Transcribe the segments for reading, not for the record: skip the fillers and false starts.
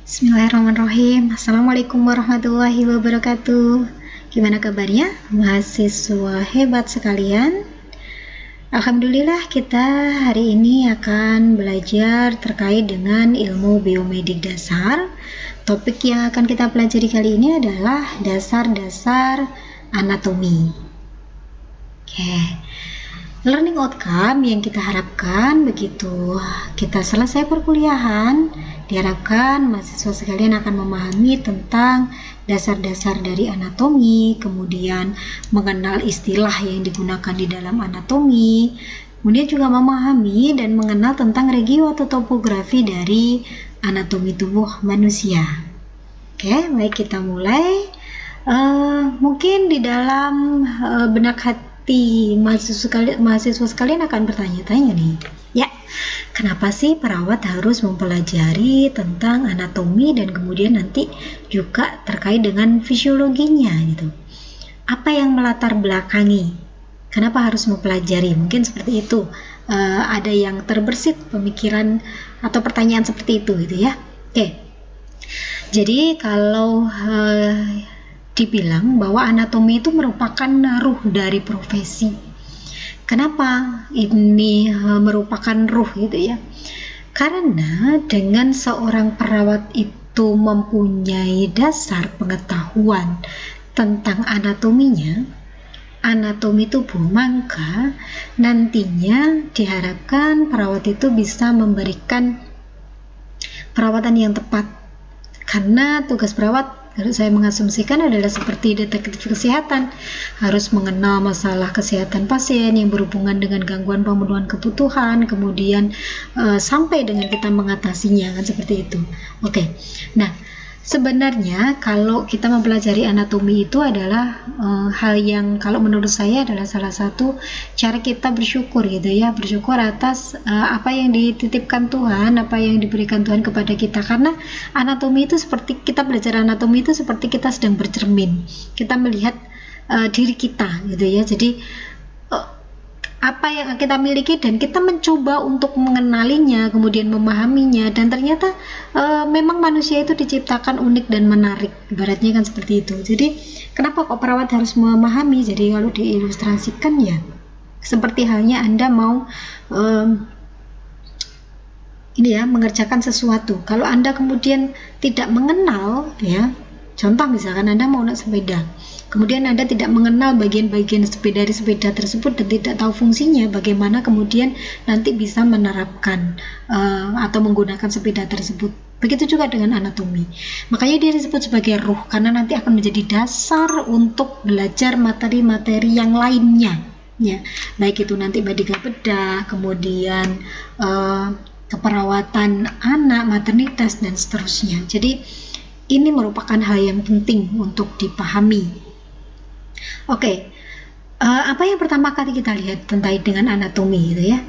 Bismillahirrahmanirrahim. Assalamualaikum warahmatullahi wabarakatuh. Gimana kabarnya mahasiswa hebat sekalian? Alhamdulillah kita hari ini akan belajar terkait dengan ilmu biomedik dasar. Topik yang akan kita pelajari kali ini adalah dasar-dasar anatomi. Oke. Learning outcome yang kita harapkan begitu kita selesai perkuliahan, diharapkan mahasiswa sekalian akan memahami tentang dasar-dasar dari anatomi, kemudian mengenal istilah yang digunakan di dalam anatomi, kemudian juga memahami dan mengenal tentang regio atau topografi dari anatomi tubuh manusia. Oke, baik kita mulai. Mungkin di dalam benak hati mahasiswa sekalian akan bertanya-tanya nih, ya, kenapa sih perawat harus mempelajari tentang anatomi dan kemudian nanti juga terkait dengan fisiologinya gitu? Apa yang melatar belakangi? Kenapa harus mempelajari? Mungkin seperti itu. Ada yang terbersit pemikiran atau pertanyaan seperti itu gitu ya. Oke. Jadi kalau dibilang bahwa anatomi itu merupakan ruh dari profesi. Kenapa ini merupakan ruh gitu ya? Karena dengan seorang perawat itu mempunyai dasar pengetahuan tentang anatominya, anatomi tubuh, maka nantinya diharapkan perawat itu bisa memberikan perawatan yang tepat. Karena tugas perawat, kalau saya mengasumsikan, adalah seperti detektif kesehatan, harus mengenal masalah kesehatan pasien yang berhubungan dengan gangguan pemenuhan kebutuhan, kemudian sampai dengan kita mengatasinya, kan seperti itu. Oke. Nah, sebenarnya kalau kita mempelajari anatomi itu adalah hal yang kalau menurut saya adalah salah satu cara kita bersyukur gitu ya, bersyukur atas apa yang dititipkan Tuhan, apa yang diberikan Tuhan kepada kita. Karena anatomi itu seperti kita belajar anatomi itu seperti kita sedang bercermin, kita melihat diri kita gitu ya. Jadi apa yang kita miliki dan kita mencoba untuk mengenalinya, kemudian memahaminya, dan ternyata memang manusia itu diciptakan unik dan menarik, ibaratnya kan seperti itu. Jadi kenapa kok perawat harus memahami? Jadi kalau diilustrasikan ya seperti halnya Anda mau mengerjakan sesuatu. Kalau Anda kemudian tidak mengenal ya, contoh misalkan Anda mau naik sepeda, kemudian Anda tidak mengenal bagian-bagian dari sepeda tersebut dan tidak tahu fungsinya, bagaimana kemudian nanti bisa menerapkan atau menggunakan sepeda tersebut. Begitu juga dengan anatomi. Makanya dia disebut sebagai ruh, karena nanti akan menjadi dasar untuk belajar materi-materi yang lainnya. Ya, baik itu nanti bedah bedah, kemudian keperawatan anak, maternitas, dan seterusnya. Jadi ini merupakan hal yang penting untuk dipahami. Oke, apa yang pertama kali kita lihat tentang dengan anatomi gitu ya?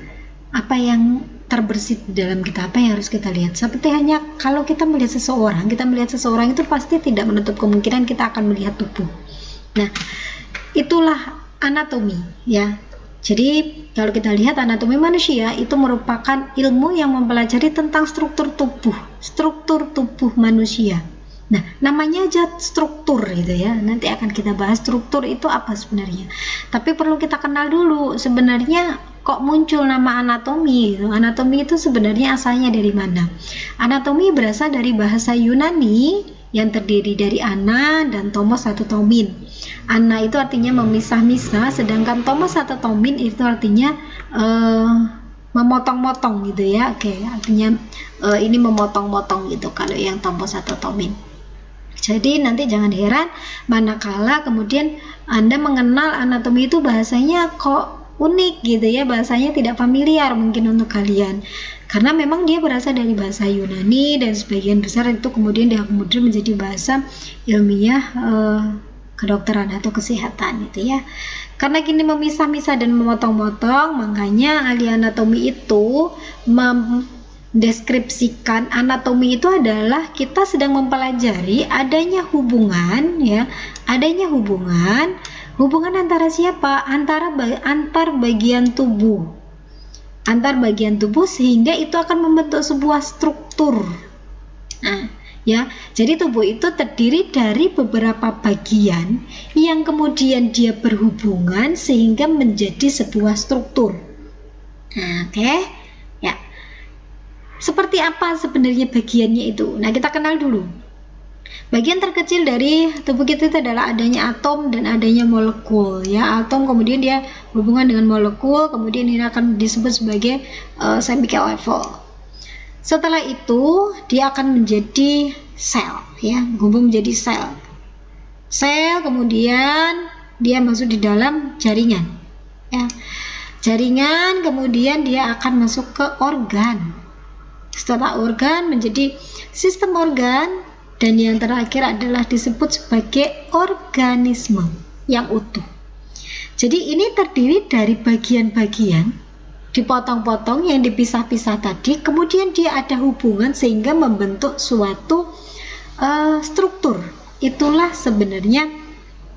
Apa yang terbersit di dalam kita? Apa yang harus kita lihat? Seperti hanya kalau kita melihat seseorang itu pasti tidak menutup kemungkinan kita akan melihat tubuh. Nah, itulah anatomi ya. Jadi kalau kita lihat anatomi manusia itu merupakan ilmu yang mempelajari tentang struktur tubuh manusia. Nah, namanya aja struktur gitu ya. Nanti akan kita bahas struktur itu apa sebenarnya. Tapi perlu kita kenal dulu sebenarnya kok muncul nama anatomi gitu. Anatomi itu sebenarnya asalnya dari mana? Anatomi berasal dari bahasa Yunani yang terdiri dari ana dan tomos atau tomin. Ana itu artinya memisah-misah, sedangkan tomos atau tomin itu artinya memotong-motong gitu ya. Oke, artinya ini memotong-motong gitu kalau yang tomos atau tomin. Jadi nanti jangan heran manakala kemudian Anda mengenal anatomi itu bahasanya kok unik gitu ya, bahasanya tidak familiar mungkin untuk kalian. Karena memang dia berasal dari bahasa Yunani dan sebagian besar itu kemudian diakomodir menjadi bahasa ilmiah kedokteran atau kesehatan gitu ya. Karena gini memisah-misah dan memotong-motong, makanya ahli anatomi itu deskripsikan anatomi itu adalah kita sedang mempelajari adanya hubungan antara siapa? Antar bagian tubuh sehingga itu akan membentuk sebuah struktur. Nah, ya. Jadi tubuh itu terdiri dari beberapa bagian yang kemudian dia berhubungan sehingga menjadi sebuah struktur. Nah, oke. Ya. Seperti apa sebenarnya bagiannya itu? Nah, kita kenal dulu. Bagian terkecil dari tubuh kita itu adalah adanya atom dan adanya molekul, ya. Atom kemudian dia berhubungan dengan molekul, kemudian ini akan disebut sebagai chemical level. Setelah itu dia akan menjadi sel, ya, berhubung menjadi sel. Sel kemudian dia masuk di dalam jaringan, ya. Jaringan kemudian dia akan masuk ke organ. Setelah organ menjadi sistem organ. Dan yang terakhir adalah disebut sebagai organisme yang utuh. Jadi ini terdiri dari bagian-bagian dipotong-potong yang dipisah-pisah tadi, kemudian dia ada hubungan sehingga membentuk suatu struktur. Itulah sebenarnya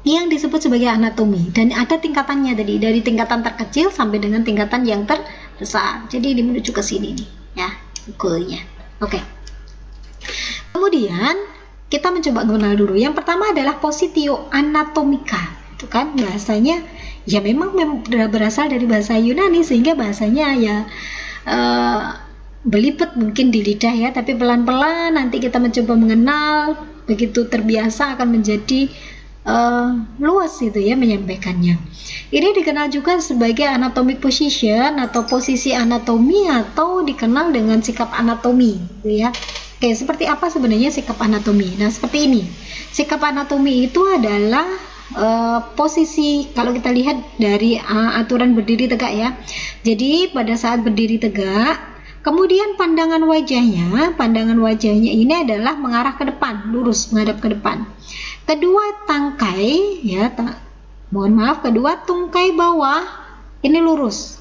yang disebut sebagai anatomi, dan ada tingkatannya tadi, dari tingkatan terkecil sampai dengan tingkatan yang terbesar. Jadi ini menuju ke sini nih, ya, goalnya. Oke. Kemudian kita mencoba mengenal dulu. Yang pertama adalah positio anatomica. Itu kan bahasanya ya memang berasal dari bahasa Yunani, sehingga bahasanya ya belibet mungkin di lidah ya, tapi pelan-pelan nanti kita mencoba mengenal, begitu terbiasa akan menjadi luas itu ya menyampaikannya. Ini dikenal juga sebagai anatomic position atau posisi anatomi, atau dikenal dengan sikap anatomi gitu ya. Oke, seperti apa sebenarnya sikap anatomi? Nah, seperti ini. Sikap anatomi itu adalah posisi, kalau kita lihat dari aturan berdiri tegak ya. Jadi pada saat berdiri tegak, kemudian pandangan wajahnya ini adalah mengarah ke depan, lurus menghadap ke depan. Kedua tangkai ya, kedua tungkai bawah ini lurus,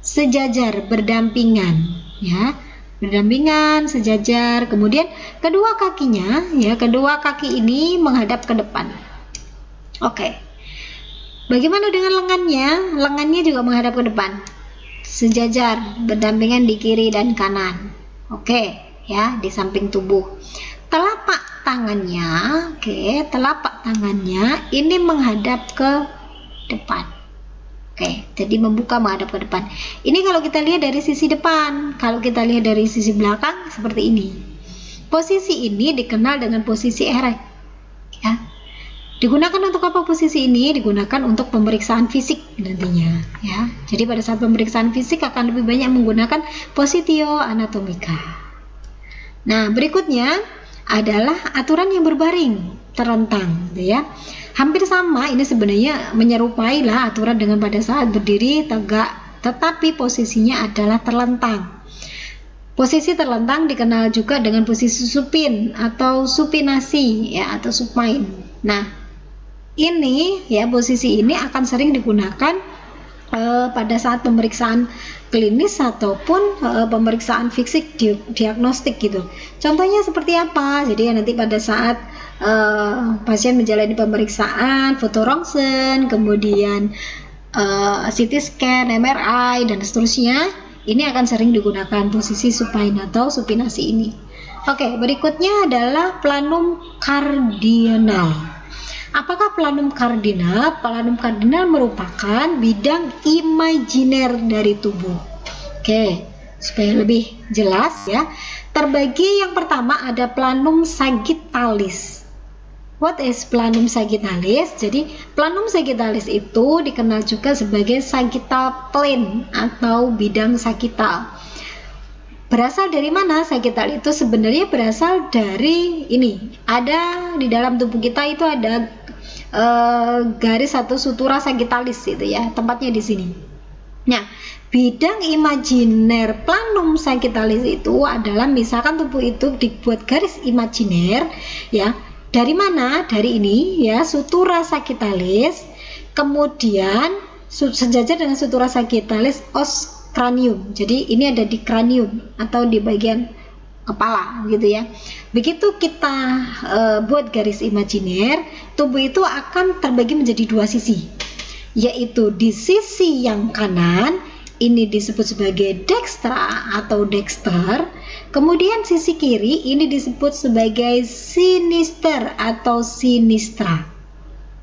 sejajar, berdampingan ya. Berdampingan, sejajar. Kemudian kedua kakinya ya, kedua kaki ini menghadap ke depan. Oke. Bagaimana dengan lengannya? Lengannya juga menghadap ke depan, sejajar, berdampingan di kiri dan kanan. Oke, ya, di samping tubuh. Telapak tangannya ini menghadap ke depan. Oke, jadi membuka menghadap ke depan. Ini kalau kita lihat dari sisi depan. Kalau kita lihat dari sisi belakang seperti ini. Posisi ini dikenal dengan posisi erect. Ya. Digunakan untuk apa posisi ini? Digunakan untuk pemeriksaan fisik nantinya. Ya. Jadi pada saat pemeriksaan fisik akan lebih banyak menggunakan positio anatomica. Nah, berikutnya adalah aturan yang berbaring, terentang, ya. Hampir sama, ini sebenarnya menyerupai lah aturan dengan pada saat berdiri tegak, tetapi posisinya adalah terlentang. Posisi terlentang dikenal juga dengan posisi supin atau supinasi ya, atau supine. Nah, ini ya, posisi ini akan sering digunakan pada saat pemeriksaan klinis ataupun pemeriksaan fisik diagnostik gitu. Contohnya seperti apa? Jadi nanti pada saat pasien menjalani pemeriksaan foto rongsen, kemudian CT scan, MRI dan seterusnya, ini akan sering digunakan posisi supine atau supinasi ini. Oke, berikutnya adalah planum cardinal. Apakah planum cardinal? Planum cardinal merupakan bidang imajiner dari tubuh. Oke, supaya lebih jelas ya. Terbagi yang pertama ada planum sagittalis. What is planum sagittalis? Jadi planum sagittalis itu dikenal juga sebagai sagittal plane atau bidang sagittal. Berasal dari mana sagittal itu? Sebenarnya berasal dari ini. Ada di dalam tubuh kita itu ada garis atau sutura sagittalis itu ya, tempatnya di sini. Nah, bidang imajiner planum sagittalis itu adalah misalkan tubuh itu dibuat garis imajiner ya. Dari mana? Dari ini ya, sutura sagittalis, kemudian sejajar dengan sutura sagittalis os cranium. Jadi ini ada di cranium atau di bagian kepala gitu ya. Begitu kita buat garis imajiner, tubuh itu akan terbagi menjadi dua sisi, yaitu di sisi yang kanan ini disebut sebagai dextra atau dexter. Kemudian sisi kiri ini disebut sebagai sinister atau sinistra.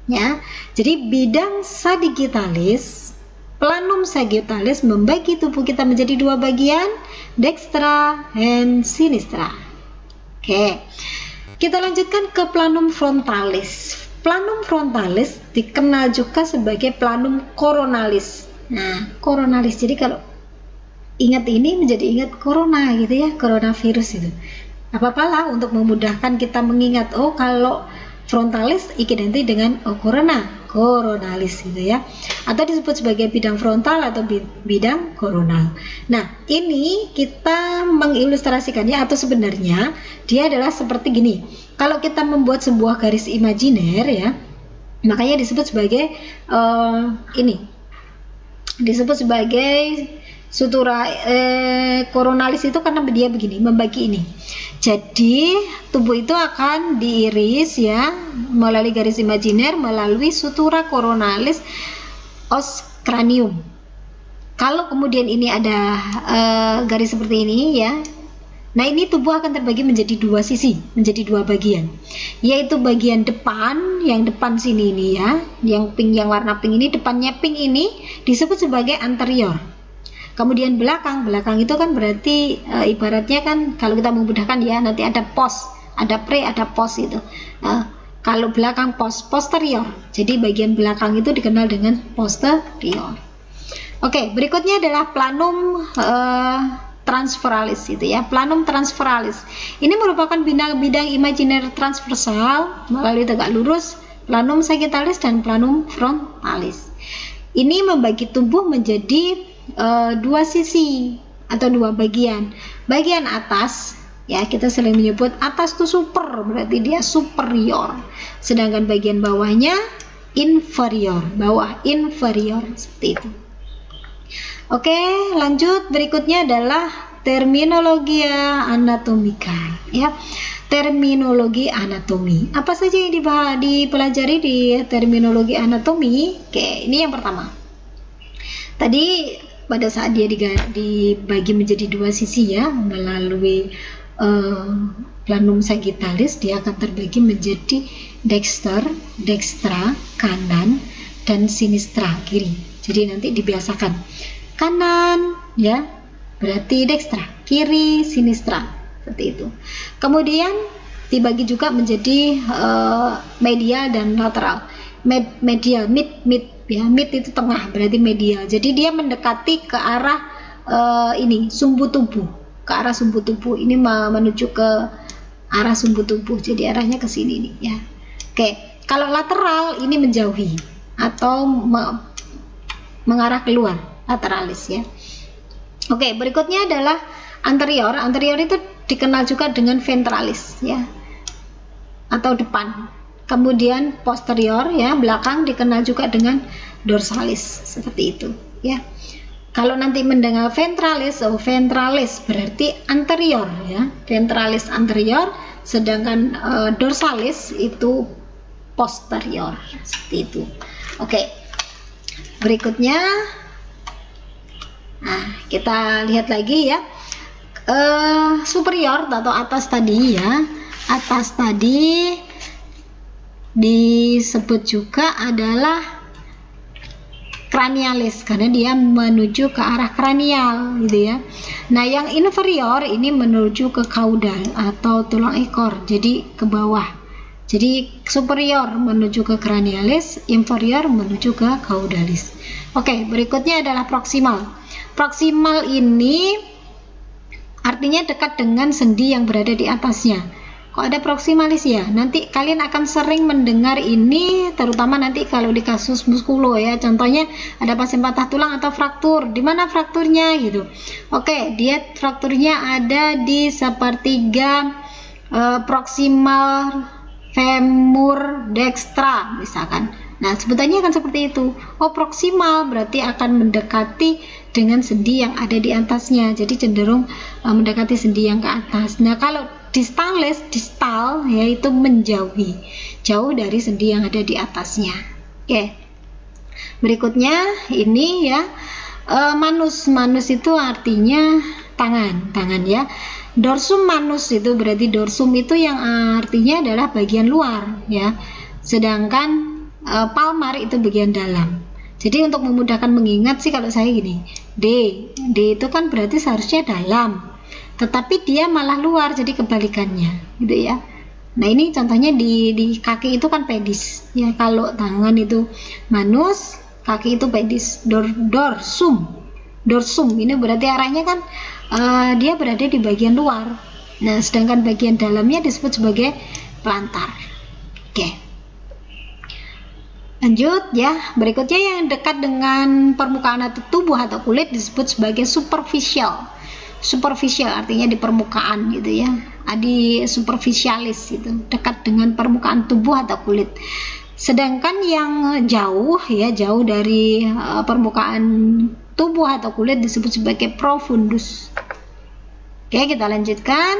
Ya, jadi bidang sagittalis, planum sagittalis membagi tubuh kita menjadi dua bagian, dextra dan sinistra. Oke, kita lanjutkan ke planum frontalis. Planum frontalis dikenal juga sebagai planum coronalis. Nah, coronalis, jadi kalau ingat ini menjadi ingat corona gitu ya, coronavirus itu. Apa-apalah untuk memudahkan kita mengingat, oh kalau frontalis identik dengan coronalis gitu ya, atau disebut sebagai bidang frontal atau bidang koronal. Nah, ini kita mengilustrasikannya, atau sebenarnya dia adalah seperti gini. Kalau kita membuat sebuah garis imajiner ya, makanya disebut sebagai disebut sebagai sutura koronalis itu karena dia begini, membagi ini. Jadi tubuh itu akan diiris ya melalui garis imajiner melalui sutura koronalis os cranium. Kalau kemudian ini ada garis seperti ini ya, nah ini tubuh akan terbagi menjadi dua sisi, menjadi dua bagian, yaitu bagian depan, yang depan sini ini ya, yang pink, yang warna pink ini, depannya pink ini disebut sebagai anterior. Kemudian belakang itu kan berarti ibaratnya kan kalau kita memudahkan ya, nanti ada pos, ada pre, ada pos itu. Kalau belakang posterior, jadi bagian belakang itu dikenal dengan posterior. Oke, berikutnya adalah planum transveralis itu ya, planum transveralis. Ini merupakan bidang imajiner transversal melalui tegak lurus, planum sagittalis dan planum frontalis. Ini membagi tubuh menjadi dua sisi atau dua bagian. Bagian atas ya, kita sering menyebut atas itu super, berarti dia superior. Sedangkan bagian bawahnya inferior, bawah inferior, seperti itu. Oke, lanjut. Berikutnya adalah terminologia anatomika ya. Terminologi anatomi. Apa saja yang dipelajari di terminologi anatomi? Oke, ini yang pertama. Tadi pada saat dia dibagi menjadi dua sisi ya, melalui planum sagittalis, dia akan terbagi menjadi dexter, dextra, kanan, dan sinistra, kiri. Jadi nanti dibiasakan. Kanan ya berarti dextra, kiri sinistra, seperti itu. Kemudian dibagi juga menjadi medial dan lateral. Medial, mid ya, mid itu tengah, berarti medial. Jadi dia mendekati ke arah ini sumbu tubuh, ke arah sumbu tubuh. Ini menuju ke arah sumbu tubuh, jadi arahnya ke sini nih ya. Oke, kalau lateral ini menjauhi atau mengarah keluar, lateralis ya. Oke, berikutnya adalah anterior. Anterior itu dikenal juga dengan ventralis ya, atau depan. Kemudian posterior ya, belakang, dikenal juga dengan dorsalis, seperti itu ya. Kalau nanti mendengar ventralis, ventralis berarti anterior ya, ventralis anterior, sedangkan dorsalis itu posterior, seperti itu. Oke, berikutnya nah kita lihat lagi ya, superior atau atas tadi ya, atas tadi disebut juga adalah cranialis karena dia menuju ke arah kranial gitu ya. Nah, yang inferior ini menuju ke caudal atau tulang ekor, jadi ke bawah. Jadi superior menuju ke cranialis, inferior menuju ke caudalis. Oke, berikutnya adalah proximal. Proximal ini artinya dekat dengan sendi yang berada di atasnya. Kok ada proximalis ya? Nanti kalian akan sering mendengar ini, terutama nanti kalau di kasus muskulo ya. Contohnya ada pasien patah tulang atau fraktur. Di mana frakturnya gitu? Oke, dia frakturnya ada di sepertiga proximal femur dextra misalkan. Nah, sebutannya akan seperti itu. Oh, proximal berarti akan mendekati dengan sendi yang ada di atasnya. Jadi cenderung mendekati sendi yang ke atas. Nah, kalau distalis, distal yaitu menjauhi, jauh dari sendi yang ada di atasnya. Oke. Berikutnya ini ya, Manus itu artinya tangan ya. Dorsum manus itu berarti dorsum itu yang artinya adalah bagian luar ya. Sedangkan palmar itu bagian dalam. Jadi untuk memudahkan mengingat sih kalau saya gini, D itu kan berarti seharusnya dalam, tetapi dia malah luar, jadi kebalikannya gitu ya. Nah ini contohnya di kaki itu kan pedis ya, kalau tangan itu manus, kaki itu pedis. Dorsum ini berarti arahnya kan dia berada di bagian luar. Nah sedangkan bagian dalamnya disebut sebagai plantar. Oke. Lanjut ya, berikutnya yang dekat dengan permukaan atau tubuh atau kulit disebut sebagai superficial. Superficial artinya di permukaan gitu ya, di superficialis gitu, dekat dengan permukaan tubuh atau kulit. Sedangkan yang jauh ya, jauh dari permukaan tubuh atau kulit disebut sebagai profundus. Oke, kita lanjutkan.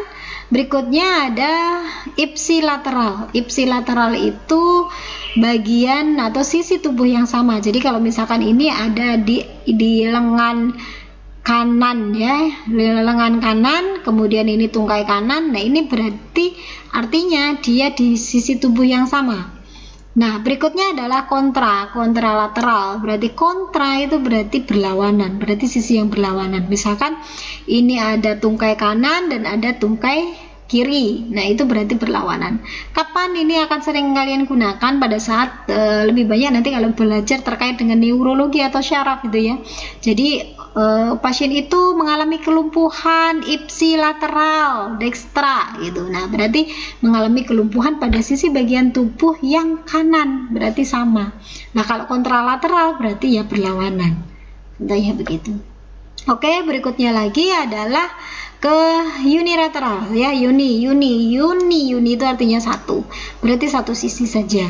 Berikutnya ada ipsilateral. Ipsilateral itu bagian atau sisi tubuh yang sama. Jadi kalau misalkan ini ada di lengan kanan ya, lengan kanan, kemudian ini tungkai kanan. Nah, ini berarti artinya dia di sisi tubuh yang sama. Nah, berikutnya adalah kontralateral. Berarti kontra itu berarti berlawanan, berarti sisi yang berlawanan. Misalkan ini ada tungkai kanan dan ada tungkai kiri. Nah, itu berarti berlawanan. Kapan ini akan sering kalian gunakan? Pada saat lebih banyak nanti kalau belajar terkait dengan neurologi atau syaraf gitu ya. Jadi pasien itu mengalami kelumpuhan ipsilateral dextra gitu. Nah, berarti mengalami kelumpuhan pada sisi bagian tubuh yang kanan, berarti sama. Nah, kalau kontralateral berarti ya berlawanan. Contohnya begitu. Oke, berikutnya lagi adalah ke unilateral ya, uni itu artinya satu, berarti satu sisi saja.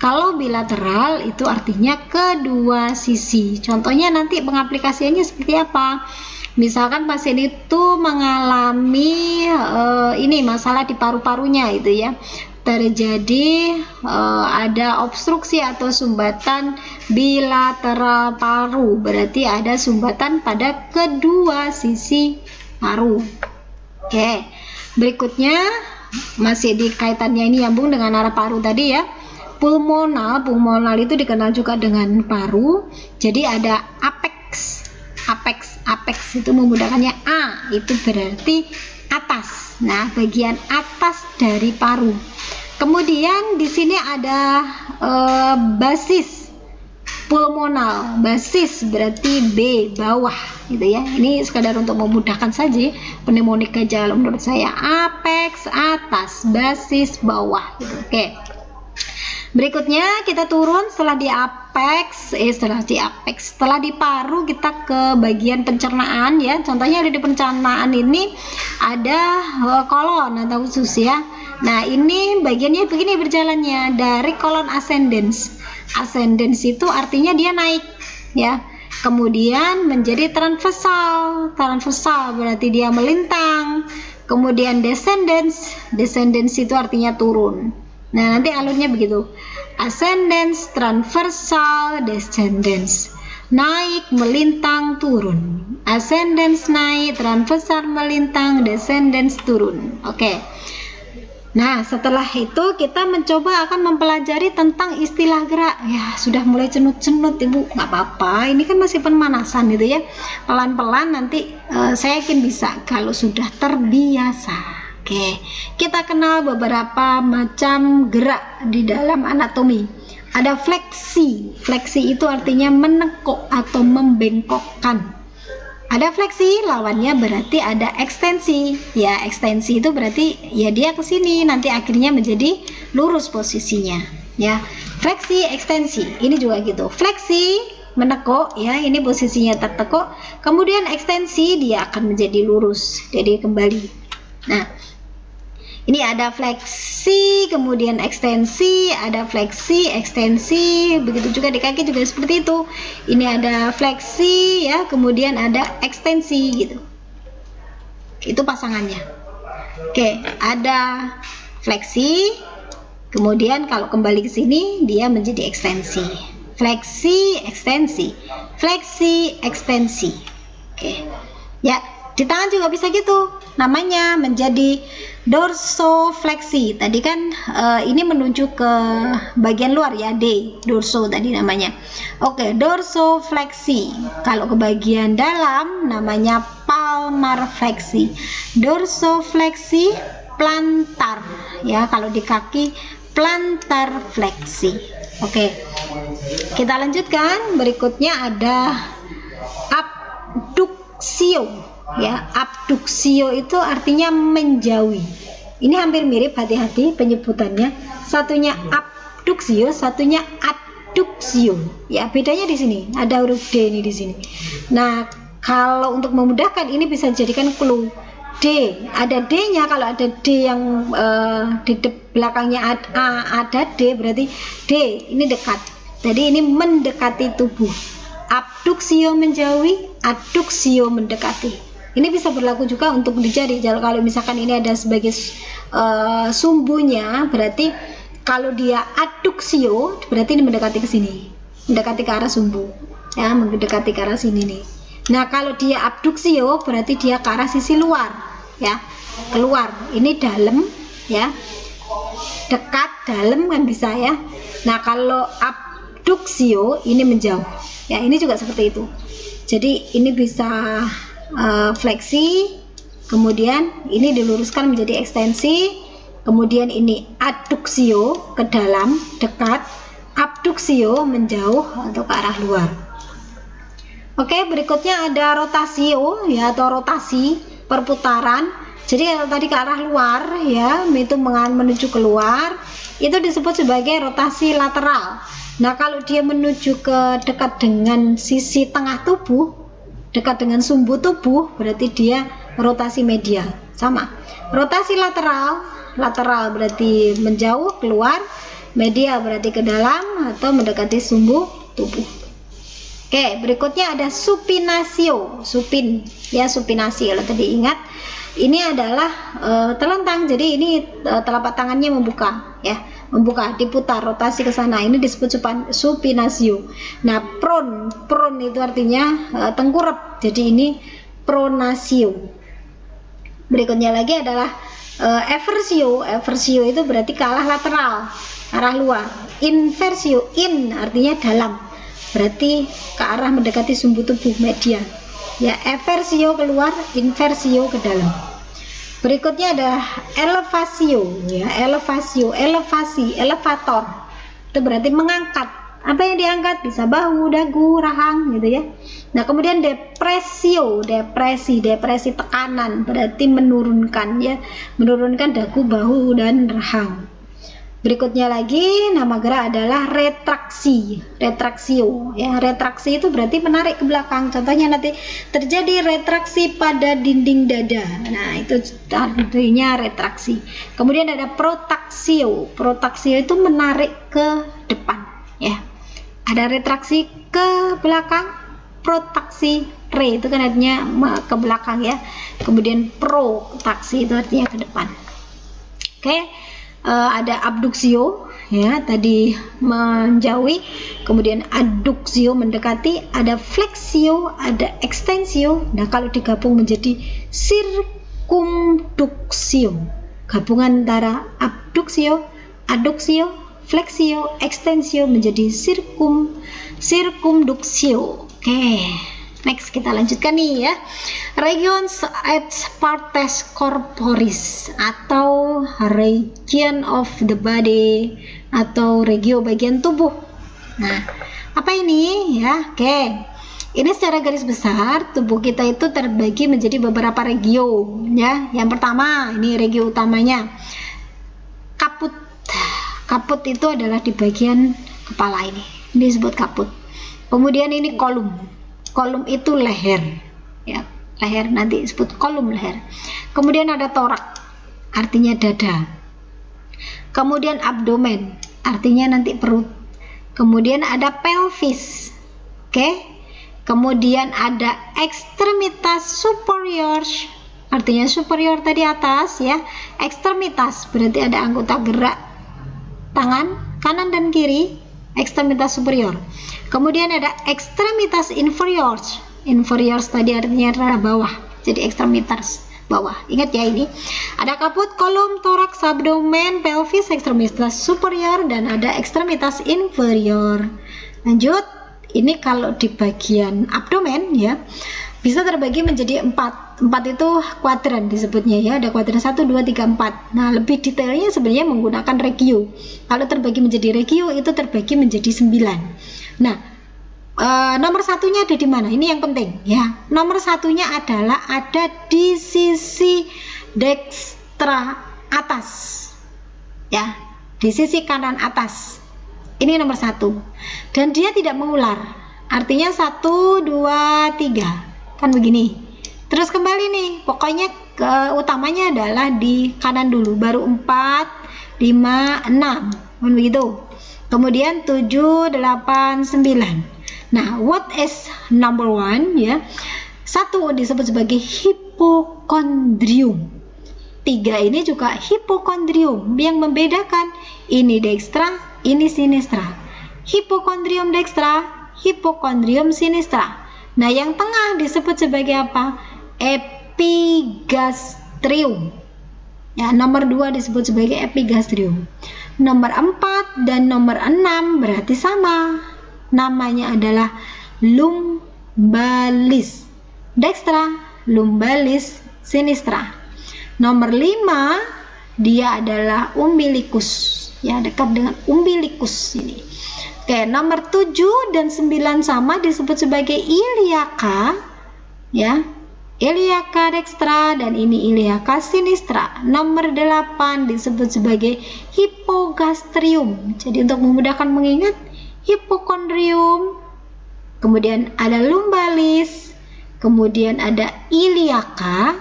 Kalau bilateral itu artinya kedua sisi. Contohnya nanti pengaplikasiannya seperti apa? Misalkan pasien itu mengalami ini masalah di paru-parunya itu ya, terjadi ada obstruksi atau sumbatan bilateral paru, berarti ada sumbatan pada kedua sisi paru. Oke, berikutnya masih di kaitannya ini nyambung dengan arah paru tadi ya. Pulmonal itu dikenal juga dengan paru. Jadi ada apex itu memudahkannya A, itu berarti atas. Nah, bagian atas dari paru. Kemudian di sini ada basis pulmonal, basis berarti B, bawah gitu ya. Ini sekadar untuk memudahkan saja pneumonik aja menurut saya. Apex atas, basis bawah gitu. Oke. Berikutnya kita turun setelah di apex, setelah di paru kita ke bagian pencernaan ya. Contohnya ada di pencernaan ini ada kolon atau usus ya. Nah, ini bagiannya begini berjalannya dari kolon ascendens. Ascendens itu artinya dia naik ya. Kemudian menjadi transversal berarti dia melintang. Kemudian descendens itu artinya turun. Nah, nanti alurnya begitu. Ascendens, transversal, descendens. Naik, melintang, turun. Ascendens naik, transversal melintang, descendens turun. Oke. Nah, setelah itu kita mencoba akan mempelajari tentang istilah gerak. Ya, sudah mulai cenut-cenut Ibu, nggak apa-apa. Ini kan masih pemanasan gitu ya. Pelan-pelan nanti saya yakin bisa kalau sudah terbiasa. Oke, kita kenal beberapa macam gerak di dalam anatomi. Ada fleksi. Fleksi itu artinya menekuk atau membengkokkan. Ada fleksi, lawannya berarti ada ekstensi. Ya, ekstensi itu berarti ya dia ke sini, nanti akhirnya menjadi lurus posisinya. Ya, fleksi, ekstensi. Ini juga gitu. Fleksi menekuk ya, ini posisinya tertekuk. Kemudian ekstensi dia akan menjadi lurus, jadi kembali. Nah, ini ada fleksi, kemudian ekstensi, ada fleksi, ekstensi, begitu juga di kaki juga seperti itu. Ini ada fleksi ya, kemudian ada ekstensi gitu. Itu pasangannya. Oke, ada fleksi, kemudian kalau kembali ke sini dia menjadi ekstensi. fleksi, ekstensi, fleksi, ekstensi. Oke. Ya, di tangan juga bisa gitu. Namanya menjadi dorsofleksi. Tadi kan ini menuju ke bagian luar ya, D, dorso tadi namanya. Oke, dorsofleksi. Kalau ke bagian dalam namanya palmar fleksi. Dorsofleksi, plantar ya, kalau di kaki plantar fleksi. Oke, kita lanjutkan. Berikutnya ada abduksio ya. Abduksio itu artinya menjauhi. Ini hampir mirip, hati-hati penyebutannya. Satunya abduksio, satunya adduksio ya. Bedanya di sini ada huruf D ini di sini. Nah, kalau untuk memudahkan ini bisa dijadikan clue. D, ada D-nya. Kalau ada D yang di belakangnya ada D, berarti D ini dekat. Jadi ini mendekati tubuh. Abduksio menjauhi, adduksio mendekati. Ini bisa berlaku juga untuk di jari. Kalau misalkan ini ada sebagai sumbunya, berarti kalau dia adduksio berarti ini mendekati ke sini, mendekati ke arah sumbu ya, mendekati ke arah sini nih. Nah, kalau dia abduksio berarti dia ke arah sisi luar ya, keluar. Ini dalam ya, dekat, dalam kan bisa ya. Nah, kalau abduksio ini menjauh ya, ini juga seperti itu. Jadi ini bisa fleksi, kemudian ini diluruskan menjadi ekstensi, kemudian ini adduksio ke dalam, dekat, abduksio menjauh atau ke arah luar. Oke, berikutnya ada rotasio ya, atau rotasi, perputaran. Jadi kalau tadi ke arah luar ya, itu menuju keluar, itu disebut sebagai rotasi lateral. Nah, kalau dia menuju ke dekat dengan sisi tengah tubuh, dekat dengan sumbu tubuh, berarti dia rotasi medial. Sama. Rotasi lateral, lateral berarti menjauh keluar, medial berarti ke dalam atau mendekati sumbu tubuh. Oke, berikutnya ada supinasio, supin ya, supinasi. Kalau tadi ingat, ini adalah telentang. Jadi ini telapak tangannya membuka ya, membuka, diputar, rotasi ke sana. Ini disebut supinasio. Nah, pron itu artinya tengkurap. Jadi ini pronasio. Berikutnya lagi adalah eversio. Eversio itu berarti ke arah lateral, arah luar. Inversio, in artinya dalam, berarti ke arah mendekati sumbu tubuh medial ya. Eversio keluar, inversio ke dalam. Berikutnya ada elevatio ya, elevasi, elevator. Itu berarti mengangkat. Apa yang diangkat? Bisa bahu, dagu, rahang gitu ya. Nah, kemudian depresio, depresi tekanan, berarti menurunkan ya, menurunkan dagu, bahu dan rahang. Berikutnya lagi nama gerak adalah retraksi, retraksio ya. Retraksi itu berarti menarik ke belakang. Contohnya nanti terjadi retraksi pada dinding dada. Nah, itu artinya retraksi. Kemudian ada protaksio. Protaksio itu menarik ke depan ya. Ada retraksi ke belakang, protaksi, re itu kan artinya ke belakang ya. Kemudian protaksi itu artinya ke depan. Oke. Ada abduksio ya, tadi menjauhi, kemudian adduksio mendekati, ada fleksio, ada ekstensio. Nah, kalau digabung menjadi sirkumduksio, gabungan antara abduksio, adduksio, fleksio, ekstensio menjadi sirkumduksio. Oke. Next, kita lanjutkan nih ya. Regions et partes corporis atau region of the body atau regio bagian tubuh. Nah, apa ini ya? Oke. Ini secara garis besar tubuh kita itu terbagi menjadi beberapa regio ya. Yang pertama, ini regio utamanya. Kaput. Kaput itu adalah di bagian kepala ini. Ini disebut kaput. Kemudian ini kolum. Kolum itu leher ya, leher nanti disebut kolum leher. Kemudian ada torak, artinya dada. Kemudian abdomen, artinya nanti perut. Kemudian ada pelvis, oke. Kemudian ada ekstremitas superior, artinya superior tadi atas ya. Ekstremitas berarti ada anggota gerak tangan kanan dan kiri ekstremitas superior. Kemudian ada ekstremitas inferior. Inferior tadi artinya adalah bawah, jadi ekstremitas bawah. Ingat ya, ini ada kaput, kolom, toraks, abdomen, pelvis, ekstremitas superior, dan ada ekstremitas inferior. Lanjut, ini kalau di bagian abdomen ya bisa terbagi menjadi 4 itu kuadran disebutnya ya, ada kuadran 1, 2, 3, 4. Nah, lebih detailnya sebenarnya menggunakan regio. Kalau terbagi menjadi regio itu terbagi menjadi 9. Nah, nomor satunya ada di mana? Ini yang penting ya. Nomor satunya adalah ada di sisi dekstra atas ya, di sisi kanan atas. Ini nomor 1 dan dia tidak mengular, artinya 1, 2, 3 kan begini. Terus kembali nih, pokoknya utamanya adalah di kanan dulu, baru 4, 5, 6 kan begitu. Kemudian 7, 8, 9. Nah, what is number 1 ya? 1 disebut sebagai hipokondrium. 3 ini juga hipokondrium. Yang membedakan ini dekstra, ini sinistra. Hipokondrium dekstra, hipokondrium sinistra. Nah, yang tengah disebut sebagai apa? Epigastrium. Ya, nomor 2 disebut sebagai epigastrium. Nomor 4 dan nomor 6 berarti sama. Namanya adalah lumbalis dekstra, lumbalis sinistra. Nomor 5 dia adalah umbilicus. Ya, dekat dengan umbilicus ini. Oke, nomor 7 dan 9 sama disebut sebagai iliaka ya. Iliaka dekstra dan ini iliaka sinistra. Nomor 8 disebut sebagai hipogastrium. Jadi untuk memudahkan mengingat, hipokondrium, kemudian ada lumbalis, kemudian ada iliaka,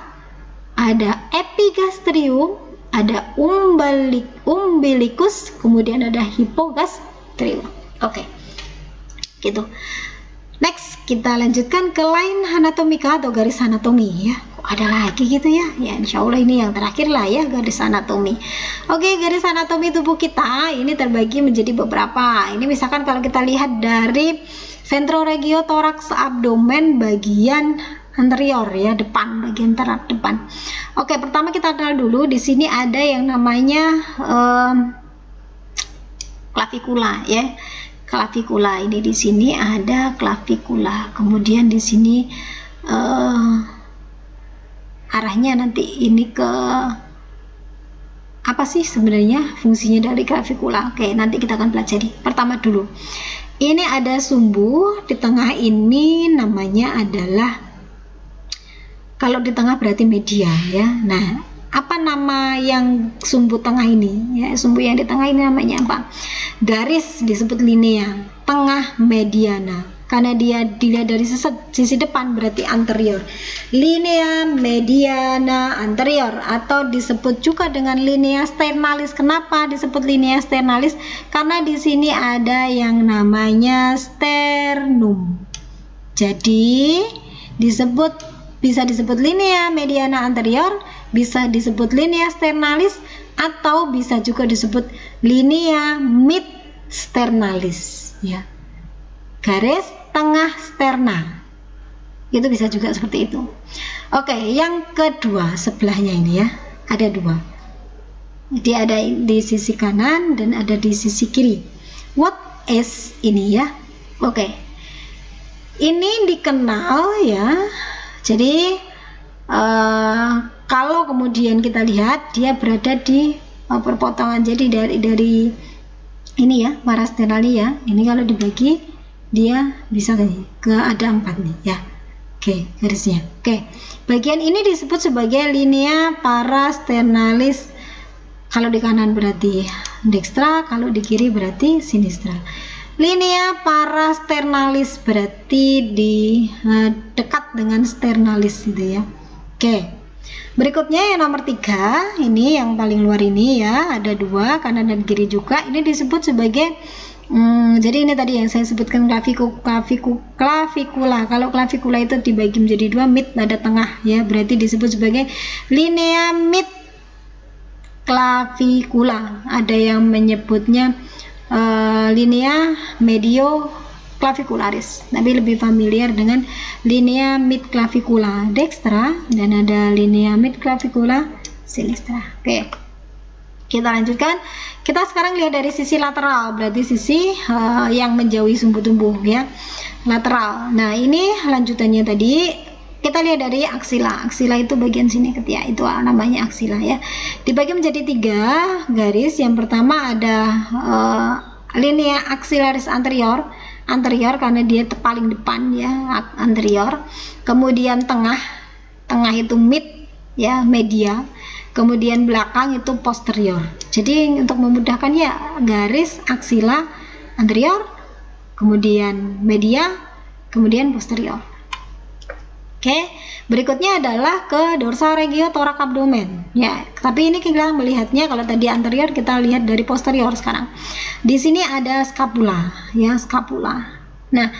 ada epigastrium, ada umbilicus, kemudian ada hipogastrium. Oke, gitu. Next, kita lanjutkan ke line anatomika atau garis anatomi ya. Kok ada lagi gitu ya? Ya, insya Allah ini yang terakhir lah ya, garis anatomi. Oke, garis anatomi tubuh kita ini terbagi menjadi beberapa. Ini misalkan kalau kita lihat dari ventroregiotoraks abdomen bagian anterior ya, depan, bagian depan. Oke, pertama kita kenal dulu. Di sini ada yang namanya klavikula ya. Klavikula ini di sini ada klavikula. Kemudian di sini arahnya nanti ini ke apa sih sebenarnya fungsinya dari klavikula? Oke, nanti kita akan pelajari. Pertama dulu. Ini ada sumbu di tengah, ini namanya adalah, kalau di tengah berarti media ya. Nah, apa nama yang sumbu tengah ini ya? Sumbu yang di tengah ini namanya apa? Garis disebut linea tengah mediana, karena dia dilihat dari sisi depan berarti anterior. Linea mediana anterior atau disebut juga dengan linea sternalis. Kenapa disebut linea sternalis? Karena di sini ada yang namanya sternum. Jadi bisa disebut linea mediana anterior, bisa disebut linea sternalis, atau bisa juga disebut linea mid sternalis ya. Garis tengah sterna. Itu bisa juga seperti itu. Oke, yang kedua sebelahnya ini ya, ada 2. Dia ada di sisi kanan dan ada di sisi kiri. What is ini ya? Oke. Ini dikenal ya. Jadi kalau kemudian kita lihat dia berada di perpotongan, jadi dari ini ya, parasternalia. Ini kalau dibagi dia bisa ke ada 4 nih ya. Oke, garisnya. Oke, bagian ini disebut sebagai linea parasternalis. Kalau di kanan berarti dekstra, kalau di kiri berarti sinistra. Linea parasternalis berarti di dekat dengan sternalis gitu ya. Oke, berikutnya yang nomor 3, ini yang paling luar ini ya, ada 2 kanan dan kiri juga. Ini disebut sebagai jadi ini tadi yang saya sebutkan klavikula. Kalau klavikula itu dibagi menjadi 2, mid ada tengah ya, berarti disebut sebagai linea mid klavikula. Ada yang menyebutnya linea medio clavicularis, tapi lebih familiar dengan linea mid clavicula dextra dan ada linea mid clavicula sinistra. Oke, kita lanjutkan. Kita sekarang lihat dari sisi lateral, berarti sisi yang menjauhi sumbu tubuh ya, lateral. Nah, ini lanjutannya tadi. Kita lihat dari aksila. Aksila itu bagian sini ketiak, itu namanya aksila ya. Dibagi menjadi 3 garis. Yang pertama ada linea axillaris anterior. Anterior karena dia paling depan ya, anterior. Kemudian tengah itu mid ya, media. Kemudian belakang itu posterior. Jadi untuk memudahkan ya, garis aksila anterior, kemudian media, kemudian posterior. Oke, berikutnya adalah ke dorsal regio thorax abdomen ya. Tapi ini kita melihatnya, kalau tadi anterior kita lihat dari posterior. Sekarang di sini ada scapula ya, scapula. Nah,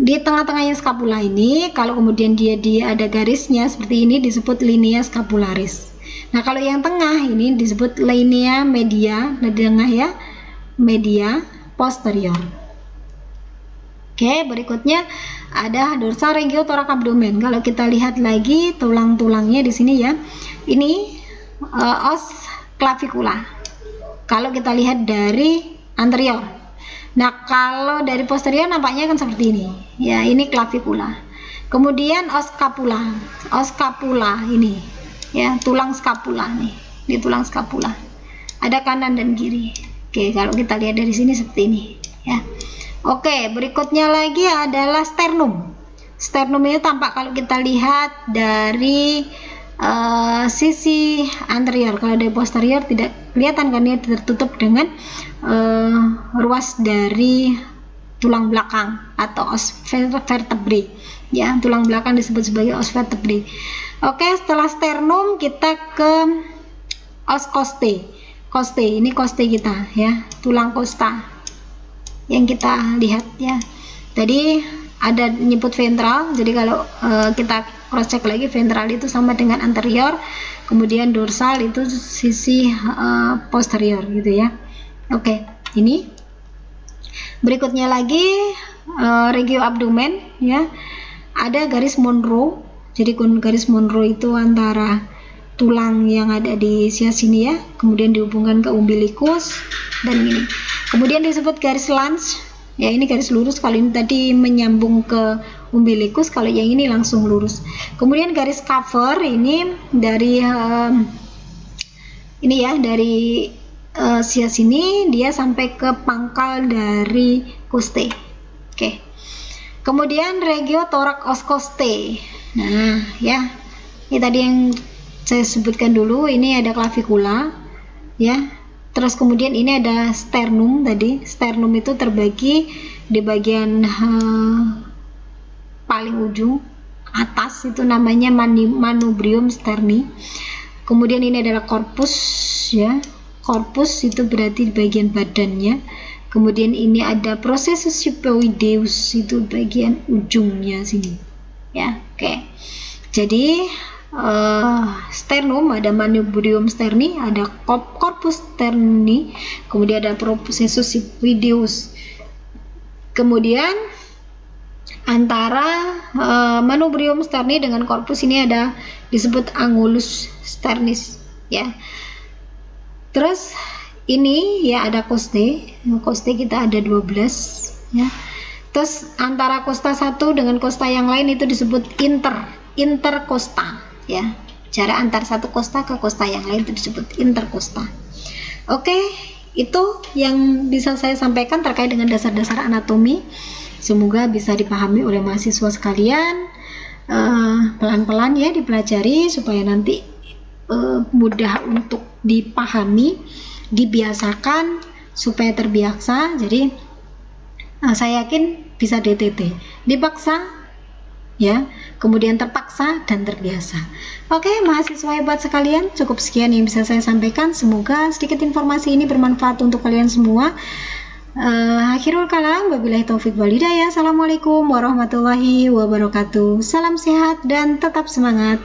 di tengah-tengahnya scapula ini, kalau kemudian dia ada garisnya seperti ini, disebut linea scapularis. Nah, kalau yang tengah ini disebut linea media, di tengah ya, media posterior. Oke, berikutnya ada dorsal regio thorax abdomen. Kalau kita lihat lagi tulang-tulangnya di sini ya, ini os clavicula. Kalau kita lihat dari anterior. Nah, kalau dari posterior nampaknya kan seperti ini. Ya, ini clavicula. Kemudian os scapula ini. Ya, tulang scapula nih. Di tulang scapula. Ada kanan dan kiri. Oke, kalau kita lihat dari sini seperti ini ya. Oke, berikutnya lagi adalah sternum. Sternum ini tampak kalau kita lihat dari sisi anterior. Kalau dari posterior tidak kelihatan karena tertutup dengan ruas dari tulang belakang atau os vertebrae. Ya, tulang belakang disebut sebagai os vertebrae. Oke, setelah sternum kita ke os costae. Costae, ini costae kita ya, tulang costa yang kita lihat ya. Tadi ada nyebut ventral, jadi kalau kita cross check lagi, ventral itu sama dengan anterior, kemudian dorsal itu sisi posterior gitu ya. Oke, ini berikutnya lagi regio abdomen ya, ada garis Monro. Jadi garis Monro itu antara tulang yang ada di sini ya, kemudian dihubungkan ke umbilikus dan ini. Kemudian disebut garis Lange. Ya, ini garis lurus, kalau ini tadi menyambung ke umbilikus, kalau yang ini langsung lurus. Kemudian garis cover ini dari ini ya, dari sini dia sampai ke pangkal dari costae. Oke. Kemudian regio thorax os costae. Nah, ya. Ini tadi yang saya sebutkan dulu, ini ada clavicula ya. Terus kemudian ini ada sternum tadi. Sternum itu terbagi di bagian paling ujung atas, itu namanya manubrium sterni. Kemudian ini adalah corpus ya. Corpus itu berarti di bagian badannya. Kemudian ini ada processus hypoideus, itu bagian ujungnya sini. Ya, oke. Jadi sternum ada manubrium sterni, ada corpus sterni, kemudian ada processus hypoideus. Kemudian antara manubrium sterni dengan corpus ini ada disebut angulus sternis ya. Terus ini ya ada costae. Costae kita ada 12 ya. Terus antara costa satu dengan costa yang lain itu disebut intercosta ya. Jarak antar satu costa ke costa yang lain itu disebut intercosta. Oke, itu yang bisa saya sampaikan terkait dengan dasar-dasar anatomi. Semoga bisa dipahami oleh mahasiswa sekalian. Pelan-pelan ya dipelajari supaya nanti mudah untuk dipahami, dibiasakan supaya terbiasa. Jadi saya yakin bisa DTT, dipaksa ya, kemudian terpaksa dan terbiasa. Oke, mahasiswa hebat sekalian, cukup sekian yang bisa saya sampaikan. Semoga sedikit informasi ini bermanfaat untuk kalian semua. Akhirul kalam, wabillahi taufik wal hidayah. Assalamualaikum warahmatullahi wabarakatuh. Salam sehat dan tetap semangat.